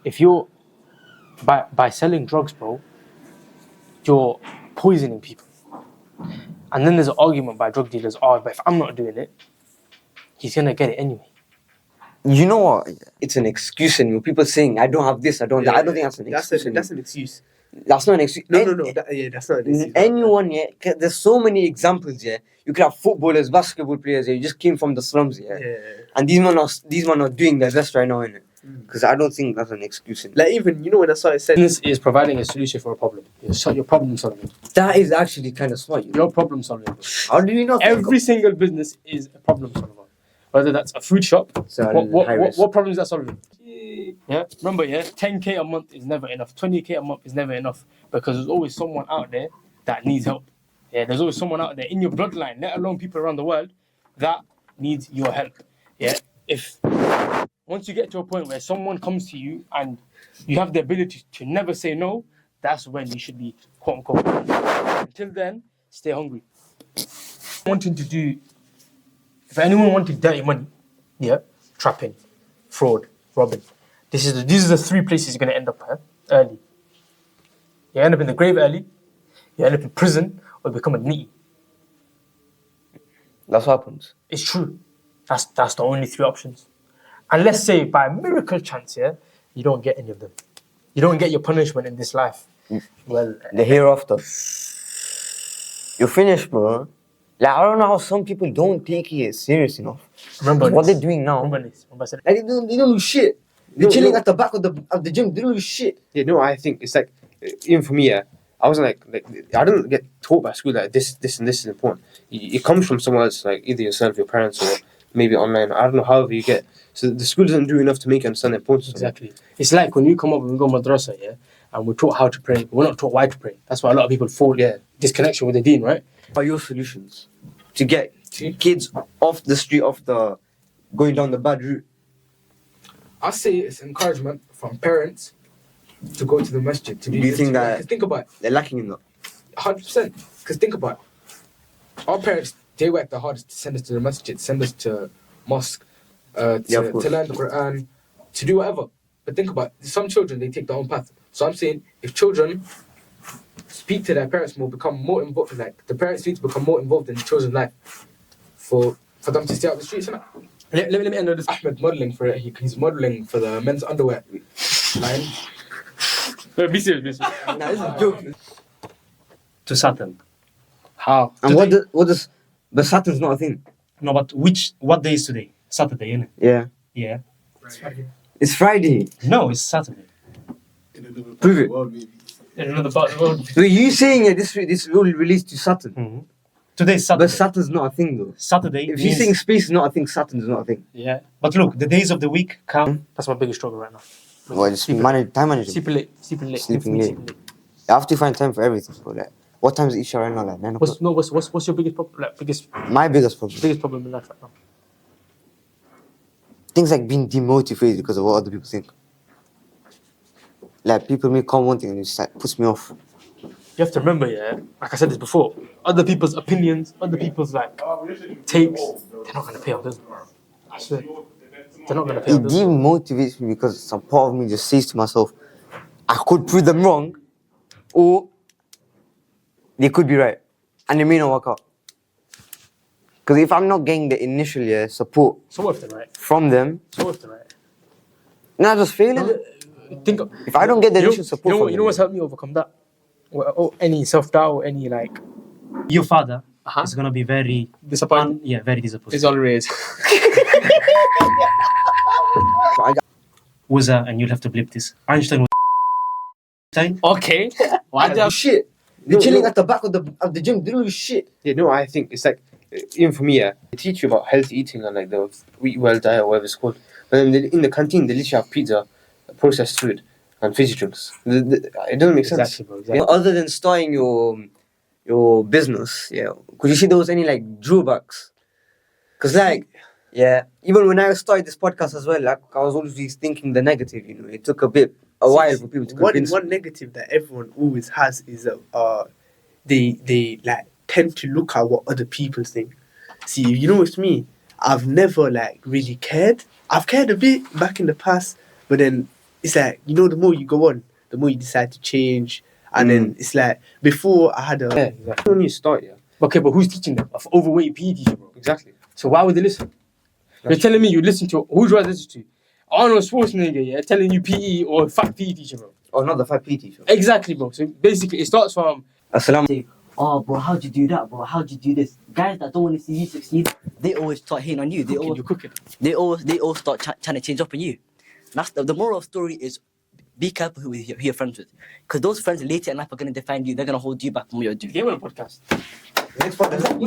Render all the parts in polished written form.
If you're by selling drugs, bro, you're poisoning people. And then there's an argument by drug dealers, but if I'm not doing it, he's gonna get it anyway. You know what? It's an excuse anymore. People saying, I don't have this, I don't that. I don't think that's an excuse. That's an excuse. That's not an excuse. No. That's not an excuse. Anyone, there's so many examples, You could have footballers, basketball players, You just came from the slums, And these men are doing their best right now, innit? Because I don't think that's an excuse. Like, even, when I started saying... Business is providing a solution for a problem. You're problem solving. That is actually kind of smart. You're problem solving. How do you know? Every single business is a problem solver. Whether that's a food shop, what problem is that solving? Yeah, remember, 10k a month is never enough. 20k a month is never enough, because there's always someone out there that needs help. Yeah, there's always someone out there in your bloodline, let alone people around the world, that needs your help. Yeah, if once you get to a point where someone comes to you and you have the ability to never say no, that's when you should be quote unquote. Until then, stay hungry. If anyone wanted dirty money, trapping, fraud, robbing. These are the three places you're going to end up early. You end up in the grave early, you end up in prison, or you become a nitty. That's what happens. It's true. That's the only three options. And let's say by miracle chance, you don't get any of them. You don't get your punishment in this life. Well, the hereafter. You're finished, bro. Like, I don't know how some people don't take it serious enough. Remember what they're doing now. Remember this. Like, they don't do shit. They're chilling at the back of the gym. They don't do shit. Yeah, no, I think it's like, even for me, I wasn't like I didn't get taught by school that this and this is important. It comes from somewhere else, like either yourself, your parents, or maybe online. I don't know, however you get. So the school doesn't do enough to make you understand the importance. Exactly. It's like when you come up and we go madrasa, and we're taught how to pray. We're not taught why to pray. That's why a lot of people fall, disconnection with the deen, right? What are your solutions to get kids off the street, going down the bad route? I say it's encouragement from parents to go to the masjid. To do you think that think about it, they're lacking in that? 100%. Because think about it. Our parents, they work the hardest to send us to the masjid, send us to mosque, to learn the Quran, to do whatever. But think about it. Some children, they take their own path. So I'm saying, if children speak to their parents more, become more involved, like the parents need to become more involved in the children's life for them to stay out the streets, innit? Let me end this. Ahmed modelling for it. He's modelling for the men's underwear line. Be serious. Nah, this is a joke. To Saturn. How? And what does... But Saturn's not a thing. No, but what day is today? Saturday, innit? Yeah. Yeah. It's Friday. No, it's Saturday. Prove it. In another part of the world. So you saying this will release to Saturn? Mm-hmm. Today's Saturday. But Saturn's not a thing, though. Saturday. If you're saying space is not a thing, Saturn's not a thing. Yeah. But look, the days of the week count. That's my biggest struggle right now. Well, it's time management. Sleeping late. You have to find time for everything, bro. Like, what time is Isha right now? Like 9 o'clock? What's your biggest problem? My biggest problem. Biggest problem in life right now. Things like being demotivated because of what other people think. Like, people may come one thing and it just like puts me off. You have to remember, like I said this before, other people's opinions, other people's takes, they're not gonna pay out, does it? I swear. They're not gonna pay out. It demotivates me because some part of me just says to myself, I could prove them wrong, or they could be right, and they may not work out. Because if I'm not getting the initial support from them, then I just fail it. If I don't get the initial support from them, you know what's helped me overcome that? Or any self-doubt or any your father is gonna be very disappointed. Very disappointed. It's always and you'll have to blip this. Einstein was okay. Why shit? They're chilling at the back of the gym. They don't do shit. Yeah, no, I think it's like, even for me, they teach you about healthy eating and like the eat well diet or whatever it's called. But then in the canteen, they literally have pizza, processed food, and fizzy drinks. It doesn't make sense. Exactly. Other than starting your business, could you see there was any drawbacks? Because even when I started this podcast as well, I was always thinking the negative. It took a while for people to convince one negative that everyone always has is that they tend to look at what other people think. See, with me, I've never really cared. I've cared a bit back in the past, but then it's like, you know, the more you go on, the more you decide to change. And then it's like, before I had a... Yeah, exactly. When you start, yeah. Okay, but who's teaching them? An overweight PE teacher, bro. Exactly. So why would they listen? You're telling me you listen to, who'd you rather listen to? Arnold Schwarzenegger, yeah, telling you PE or a fat PE teacher, bro. Or not the 5P teacher. Exactly, bro. So basically, it starts from... Assalamu. Oh, bro, how'd you do that, bro? How'd you do this? Guys that don't want to see you succeed, they always start hating on you. You're cooking. They all start trying to change up on you. That's the moral of the story is be careful who you're friends with. Because those friends later in life are going to define you. They're going to hold you back from what you're doing. Game on a podcast. Next podcast. You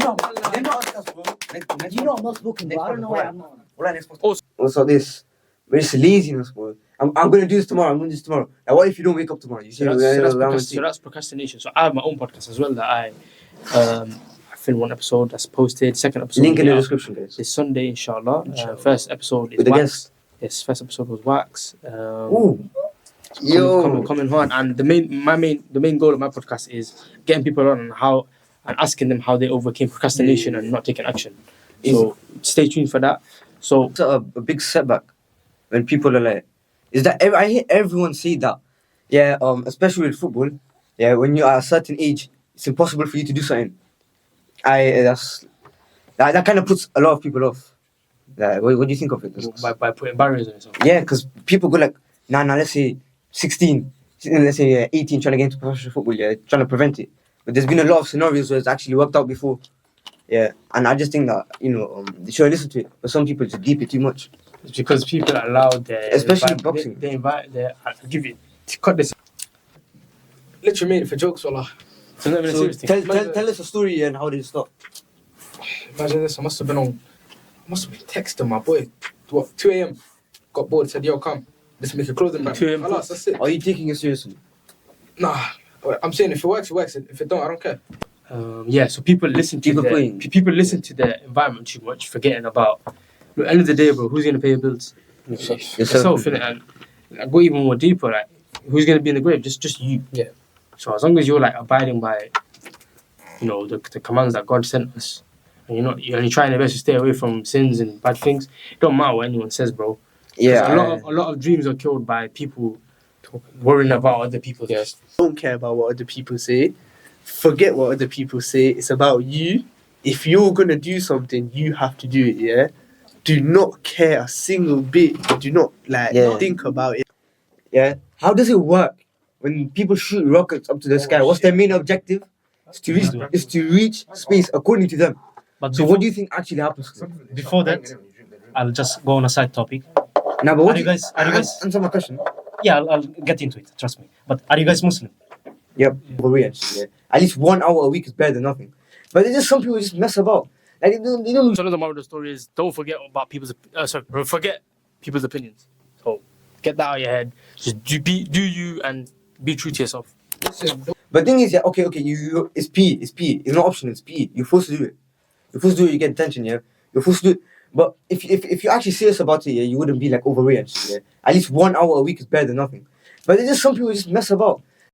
know I'm not smoking, bro. I don't know why I'm not. Also this. But it's laziness, bro. I'm gonna do this tomorrow. I'm gonna do this tomorrow. Like, what if you don't wake up tomorrow? You see, So that's procrastination. So I have my own podcast as well that I filmed one episode that's posted. Second episode. Link in the description, guys. This Sunday, inshallah. First episode is With the Wax. guest. Yes, first episode was Wax. Ooh. Yo. Coming hard. And the main goal of my podcast is getting people on how and asking them how they overcame procrastination and not taking action. So stay tuned for that. So It's a big setback when people are like, is that I hear everyone say that, yeah, especially with football, yeah, when you are a certain age, it's impossible for you to do something. That kind of puts a lot of people off. What do you think of it? by putting barriers on yourself. Yeah, because people go like, nah, let's say 16, let's say 18, trying to get into professional football, yeah, trying to prevent it. But there's been a lot of scenarios where it's actually worked out before. Yeah, and I just think that, they should listen to it. But some people just deep it too much. It's because people allow their... Especially boxing. They invite their... I'll give you... To cut this... Literally made it for jokes, wallah. So not even a So serious thing. tell us a story and how did it start? Imagine this, I must have been texting my boy. 2 a.m. Got bored, said, yo, come. Let's make a clothing brand. 2 a.m. Halas, that's it. Are you taking it seriously? Nah. I'm saying if it works, it works. If it don't, I don't care. So people listen to people listen to the environment too much, forgetting about... Look, at the end of the day, bro, who's going to pay your bills? Yourself, innit? And like, go even more deeper, like, who's going to be in the grave? Just you. Yeah. So as long as you're, like, abiding by, the commands that God sent us, and you're trying your best to stay away from sins and bad things, it don't matter what anyone says, bro. Yeah. A lot of dreams are killed by people worrying about other people's... Yes. Don't care about what other people say. Forget what other people say. It's about you. If you're going to do something, you have to do it, yeah? Do not care a single bit. Do not, think about it. Yeah. How does it work when people shoot rockets up to the sky? What's their main objective? It's to reach space according to them. But So what do you think actually happens? before that, I'll just go on a side topic. Now, but what Are you guys- answer my question? Yeah, I'll get into it. Trust me. But are you guys Muslim? Yep. Koreans. Yeah. At least 1 hour a week is better than nothing. But there's just some people just mess about. Like they don't So another moral of the story is don't forget about forget people's opinions. So get that out of your head. Just do you and be true to yourself. But thing is, yeah, okay, you it's PE. It's not optional, it's PE. You're forced to do it. You're forced to do it, you get attention, yeah. You're forced to do it. But if you're actually serious about it, yeah, you wouldn't be like overreacting, yeah. At least 1 hour a week is better than nothing. But there's just some people just mess about.